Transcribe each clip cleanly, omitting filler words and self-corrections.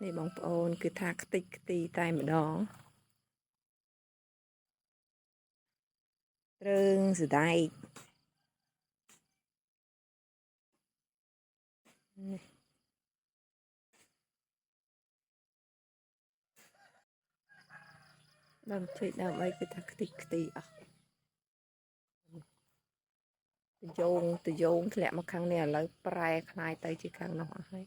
នេះបងប្អូនគឺថាខ្ទេចខ្ទីតែម្ដងត្រឹងសដែកដើមជិះដើមអីគឺថាខ្ទេចខ្ទីអស់តយោងធ្លាក់មកខាងនេះឥឡូវប្រែคล้ายទៅជាខាងនោះអស់ហើយ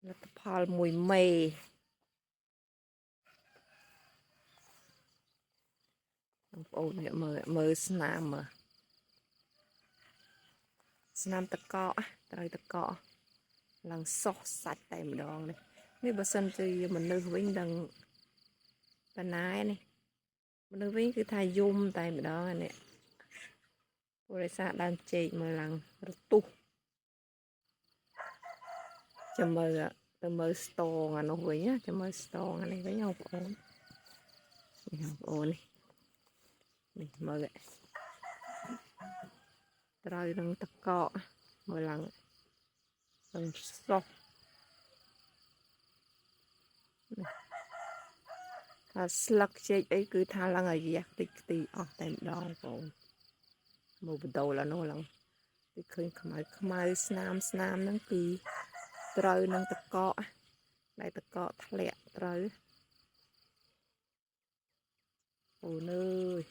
លទ្ធផលមួយមេបងប្អូនអ្នកមើលស្នាមតកកត្រូវតកកឡើងសុះសាច់តែម្ដងនេះបើសិនជាមនុស្សវិញដឹងប៉ុណ្ណានេះមនុស្សវិញគឺថាយំតែម្ដងនេះបរិសាដើមចេកមើលឡើងរទុះចាំមើលទៅមើលស្តងអានោះវិញណាចាំមើលស្តងអានេះវិញបងប្អូននេះមើលត្រូវនឹងតកកមើលឡើងសុះថាស្លឹកចេកអីគឺថាឡើងឲ្យរះតិចខ្ទីអស់តែម្ដងបងមកបដូរឡើងនោះឡើងគឺឃើញខ្មៅស្នាមហ្នឹងគឺត្រូវនឹងតកកដែលតកកធ្លាក់ត្រូវអូនអើយ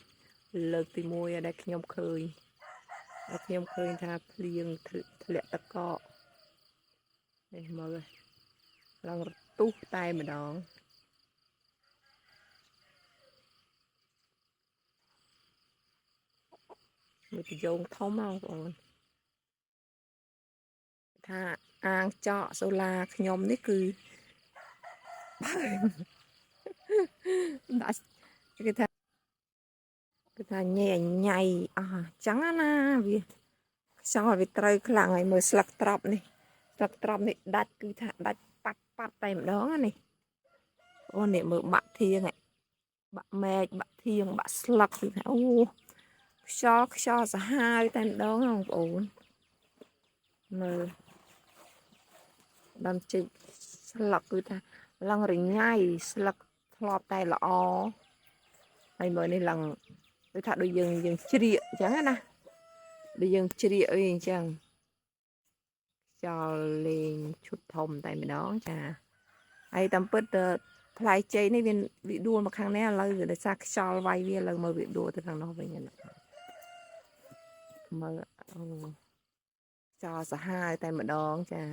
លើកទី1ដែលខ្ញុំឃើញថាភ្លៀងធ្លាក់តកកនេះមើលឡើងរទុះតែម្ដងមួយប្រយោងធំបងប្អូនថាអាងចកសូឡាខ្ញុំនេះគឺដាក់គឺថាញ៉ៃអស់ចឹងណាវាខ្យល់វាត្រូវខ្លាំងហើយមើលស្លឹកត្រប់នេះដាច់គឺថាដាច់ប៉ាត់តែម្ដងនេះអូនេះមើលបាក់ធៀងបាក់មែកបាក់ធៀងបាក់ស្លឹកគឺថាអូខ្យល់សាហាវតែម្ដងបងប្អូនមើលដើមចេកស្លឹកគឺថាឡើងរញ៉ៃស្លឹកធ្លាប់តែល្អហើយមើលនេះឡើងគឺថាដូចយើងជ្រៀកអញ្ចឹងណាដូចយើងជ្រៀកអីអញ្ចឹងចោលលេងឈុតធំតែម្ដងចាហើយតាមពិតផ្លែចេកនេះវាដួលមកខាងនេះឥឡូវដោយសារខ្យល់វាយវាឥឡូវមើលវាដួលទៅខាងនោះវិញមើលអូចោលសាហាវតែម្ដងចា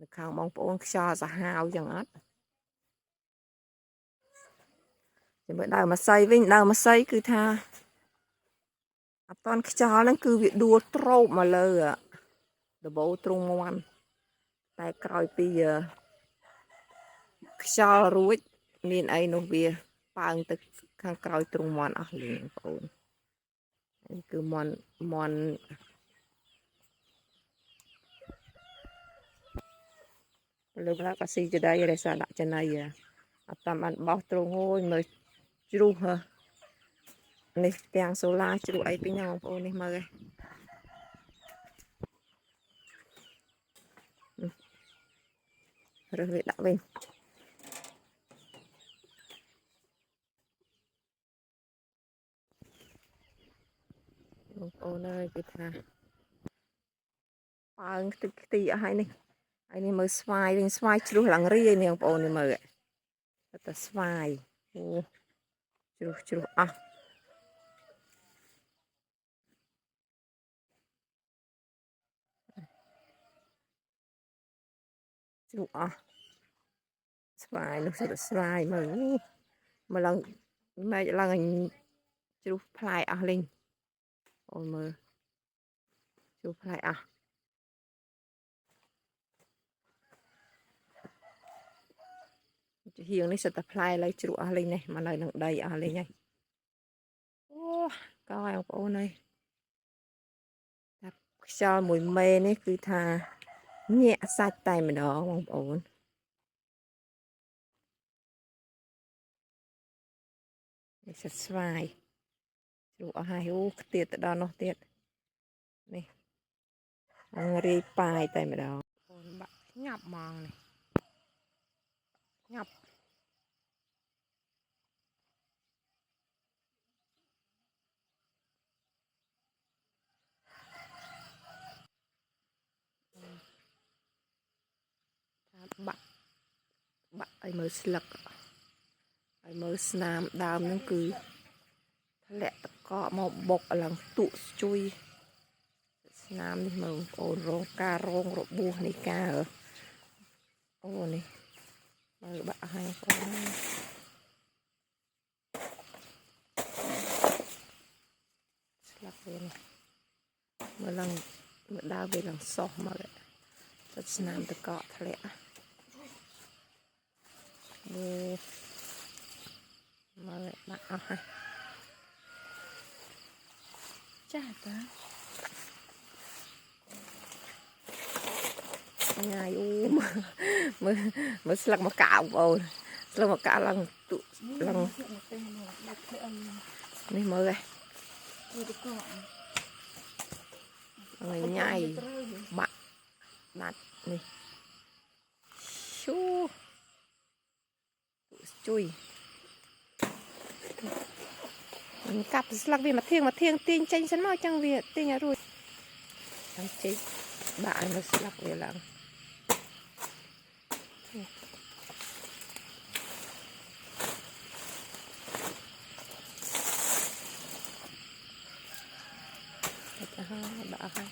នៅខាងបងប្អូនខ្យល់សាហាវចឹងអត់ចាំមើលដើមម្សៅវិញដើមម្សៅគឺថាអត់តន់ខ្យល់ហ្នឹងគឺវាដួលត្រោបមកលើដបូទ្រង់មាន់តែក្រោយពីខ្យល់រួចមានអីនោះវាប៉ើងទៅខាងក្រោយទ្រង់មាន់អស់លេងបងប្អូននេះគឺមាន់លើកឡើងក៏ស៊ីចដៃរសារដាក់ចំណៃអត់តាមបានបោះទ្រង់ហួយមើលជ្រុះនេះទាំងសូឡាជ្រុះអីពីហ្នឹងបងប្អូននេះមើលរើសវាដាក់វិញបងប្អូនអើយគឺថាប៉ើងខ្ទីអស់ហើយនេះមើលស្វាយវិញស្វាយជ្រុះឡើងរីឯនេះបងប្អូននេះមើលតែស្វាយអូជ្រុះអស់ជ្រុះអស់ស្វាយនោះទៅស្វាយមើលឡើងម៉េចឡើងជ្រុះផ្លែអស់លេងអូនមើលជ្រុះផ្លែអស់ហៀងនេះសិតតែផ្លែឥឡូវជ្រុះអស់លេងនេះមកនៅនឹងដីអស់លេងហើយអូកោហើយបងប្អូនអើយតែខ្យល់មួយមេនេះគឺថាញាក់សាច់តែម្ដងបងប្អូននេះសិតស្វាយជ្រុះអស់ហើយអូខ្ទៀតទៅដល់នោះទៀតនេះ รีปลายแต่ไม่ดองบะหยับมองนี่หยับบะไอ้มือสลักไอ้มือสนามดาวนั่นคือทะเลตะก็มาบกหลังตุจุยสนามนี่มึงโอนโรงการโรงรบบูนี่กาเหรอโอ้นี่มือบะให้ก่อนสลักเลยนี่มือหลังมือดาวไปหลังซอกมาเลยสนามตะเกาะทะเลมาเลยมาเอาให้จ้าจ้าง่ายอู้มือสลักมะกาวเอาสลักมะกาวลังตุลังนี่มือเลยง่ายบะนัดนี่ชูจุยมันกลับสลักวีมาเที่ยงตีนเจนฉันมาจังเวียตีนอย่ารู้ทั้งเจ๊บ้านมาสลักเวลังบ้าค่ะ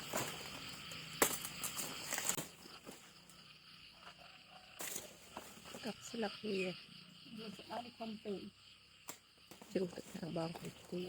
กับสลักเวียจุดทางบางคุย